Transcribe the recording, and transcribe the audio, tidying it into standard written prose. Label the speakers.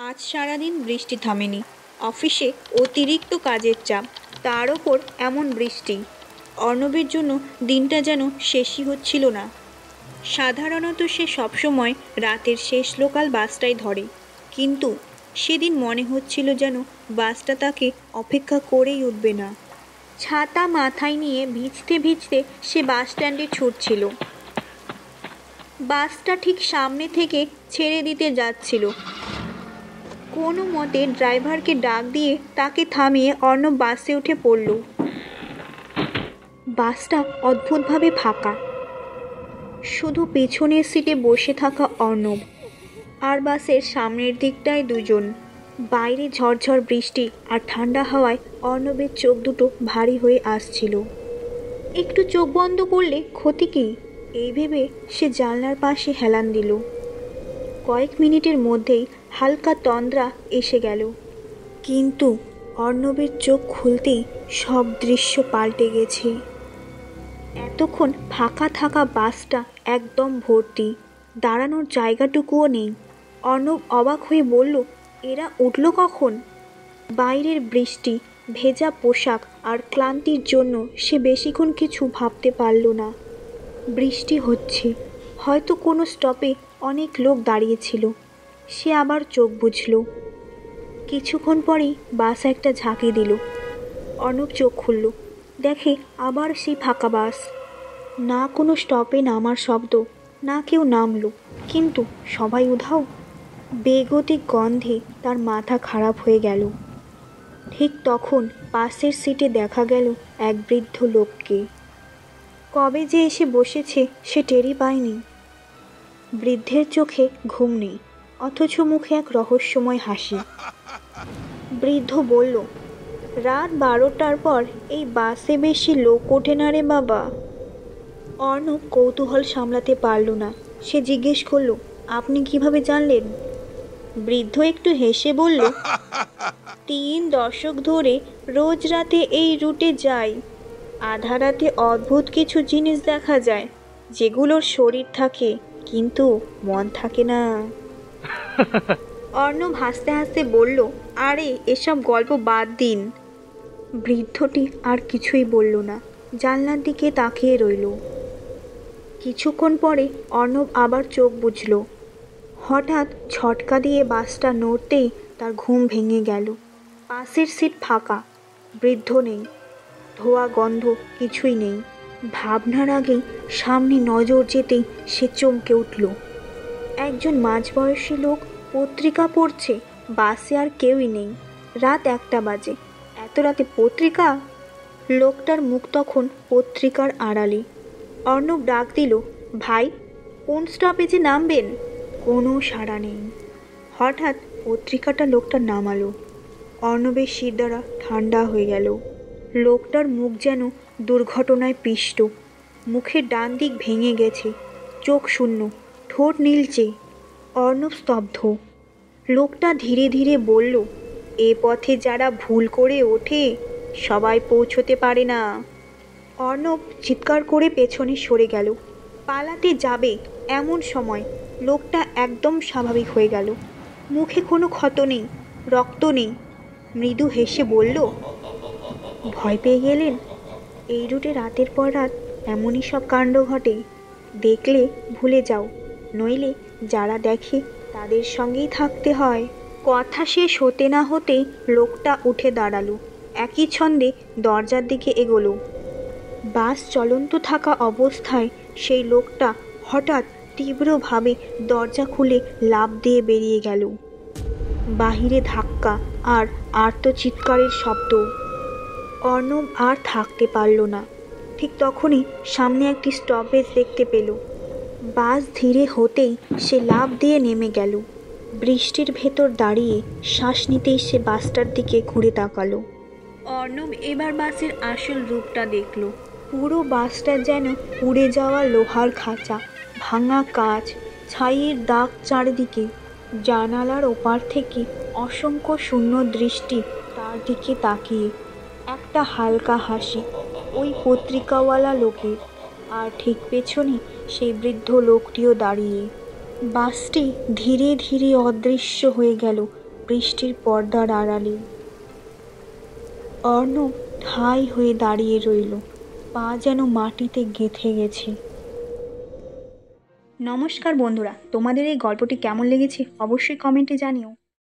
Speaker 1: আজ সারাদিন বৃষ্টি থামেনি। অফিসে অতিরিক্ত কাজের চাপ, তার ওপর এমন বৃষ্টি। অর্ণবের জন্য দিনটা যেন শেষই হচ্ছিল না। সাধারণত সে সবসময় রাতের শেষ লোকাল বাসটাই ধরে, কিন্তু সেদিন মনে হচ্ছিল যেন বাসটা তাকে অপেক্ষা করেই উঠবে না। ছাতা মাথায় নিয়ে ভিজতে ভিজতে সে বাস স্ট্যান্ডে ছুটছিল। বাসটা ঠিক সামনে থেকে ছেড়ে দিতে যাচ্ছিল। কোনো মতে ড্রাইভারকে ডাক দিয়ে তাকে থামিয়ে অর্ণব বাসে উঠে পড়ল। বাসটা অদ্ভুতভাবে ফাঁকা, শুধু পেছনের সিটে বসে থাকা অর্ণব, আর বাসের সামনের দিকটায় দুজন। বাইরে ঝরঝর বৃষ্টি আর ঠান্ডা হাওয়ায় অর্ণবের চোখ দুটো ভারী হয়ে আসছিল। একটু চোখ বন্ধ করলে ক্ষতি কী, এই ভেবে সে জানলার পাশে হেলান দিল। কয়েক মিনিটের মধ্যেই হালকা তন্দ্রা এসে গেল, কিন্তু অর্ণবের চোখ খুলতেই সব দৃশ্য পাল্টে গেছে। এতক্ষণ ফাঁকা থাকা বাসটা একদম ভর্তি, দাঁড়ানোর জায়গাটুকুও নেই। অর্ণব অবাক হয়ে বলল, এরা উঠল কখন? বাইরের বৃষ্টি, ভেজা পোশাক আর ক্লান্তির জন্য সে বেশিক্ষণ কিছু ভাবতে পারল না। বৃষ্টি হচ্ছে, হয়তো কোনো স্টপে অনেক লোক দাঁড়িয়েছিল। সে আবার চোখ বুজল। কিছুক্ষণ পরেই বাস একটা ঝাঁকি দিল। অর্ণব চোখ খুলল, দেখে আবার সেই ফাঁকা বাস। না কোনো স্টপে নামার শব্দ, না কেউ নামলো, কিন্তু সবাই উধাও। বেগতিক গন্ধে তার মাথা খারাপ হয়ে গেল। ঠিক তখন পাশের সিটে দেখা গেল এক বৃদ্ধ লোককে। কবে যে এসে বসেছে সে টেরই পায়নি। বৃদ্ধের চোখে ঘুম নেই, অথচ মুখে এক রহস্যময় হাসি। বৃদ্ধ বলল, রাত 12টার পর এই বাসে বেশি লোক ওঠে না রে বাবা। অর্ণব কৌতূহল সামলাতে পারল না। সে জিজ্ঞেস করল, আপনি কিভাবে জানলেন? বৃদ্ধ একটু হেসে বলল, 3 দশক ধরে রোজ রাতে এই রুটে যাই। আধা রাতে অদ্ভুত কিছু জিনিস দেখা যায়, যেগুলোর শরীর থাকে কিন্তু মন থাকে না। অর্ণব হাসতে হাসতে বলল, আরে এসব গল্প বাদ দিন। বৃদ্ধটি আর কিছুই বলল না, জানলার দিকে তাকিয়ে রইল। কিছুক্ষণ পরে অর্ণব আবার চোখ বুজল। হঠাৎ ঝটকা দিয়ে বাসটা নড়তেই তার ঘুম ভেঙে গেল। পাশের সিট ফাঁকা, বৃদ্ধ নেই, ধোয়া গন্ধ কিছুই নেই। ভাবনার আগেই সামনে নজর যেতেই সে চমকে উঠল। একজন মাঝবয়সী লোক পত্রিকা পড়ছে। বাসে আর কেউই নেই। রাত 1টা বাজে। এত রাতে পত্রিকা? লোকটার মুখ তখন পত্রিকার আড়ালে। অর্ণব ডাক দিল, ভাই, কোন স্টপেজে নামবেন? কোনো সাড়া নেই। হঠাৎ পত্রিকাটা লোকটা নামালো। অর্ণবের শিরদাঁড়া ঠান্ডা হয়ে গেল। লোকটার মুখ যেন দুর্ঘটনায় পিষ্ট। মুখের ডান দিক ভেঙে গেছে, চোখ শূন্য, ঠোঁট নীলচে। অর্ণব স্তব্ধ। লোকটা ধীরে ধীরে বলল, এ পথে যারা ভুল করে ওঠে সবাই পৌঁছতে পারে না। অর্ণব চিৎকার করে পেছনে সরে গেল। পালাতে যাবে এমন সময় লোকটা একদম স্বাভাবিক হয়ে গেল। মুখে কোনো ক্ষত নেই, রক্ত নেই। মৃদু হেসে বলল, ভয় পেয়ে গেলেন? এই রুটে রাতের পর রাত এমনই সব কাণ্ড ঘটে। দেখলে ভুলে যাও, নইলে যারা দেখে তাদের সঙ্গেই থাকতে হয়। কথা শেষ হতে না হতেই লোকটা উঠে দাঁড়ালো। একই ছন্দে দরজার দিকে এগোলো। বাস চলন্ত থাকা অবস্থায় সেই লোকটা হঠাৎ তীব্রভাবে দরজা খুলে লাফ দিয়ে বেরিয়ে গেল। বাহিরে ধাক্কা আর আর্তচিৎকারের শব্দ। অর্ণব আর থাকতে পারল না। ঠিক তখনই সামনে একটি স্টপেজ দেখতে পেল। বাস ধীরে হতেই সে লাফ দিয়ে নেমে গেল। বৃষ্টির ভেতর দাঁড়িয়ে শ্বাস নিতেই সে বাসটার দিকে ঘুরে তাকালো। অর্ণব এবার বাসের আসল রূপটা দেখল। পুরো বাসটা যেন উড়ে যাওয়া লোহার খাঁচা, ভাঙা কাঁচ, ছাইয়ের দাগ চারিদিকে। জানালার ওপার থেকে অসংখ্য শূন্য দৃষ্টি তার দিকে তাকিয়ে। একটা হালকা হাসি ওই পত্রিকাওয়ালা লোকের, আর ঠিক পেছনে সেই বৃদ্ধ লোকটিও দাঁড়িয়ে। বাসটি ধীরে ধীরে অদৃশ্য হয়ে গেল বৃষ্টির পর্দার আড়ালে। অর্ণব ঠাই হয়ে দাঁড়িয়ে রইল, পা যেন মাটিতে গেঁথে গেছে। নমস্কার বন্ধুরা, তোমাদের এই গল্পটি কেমন লেগেছে অবশ্যই কমেন্টে জানিও।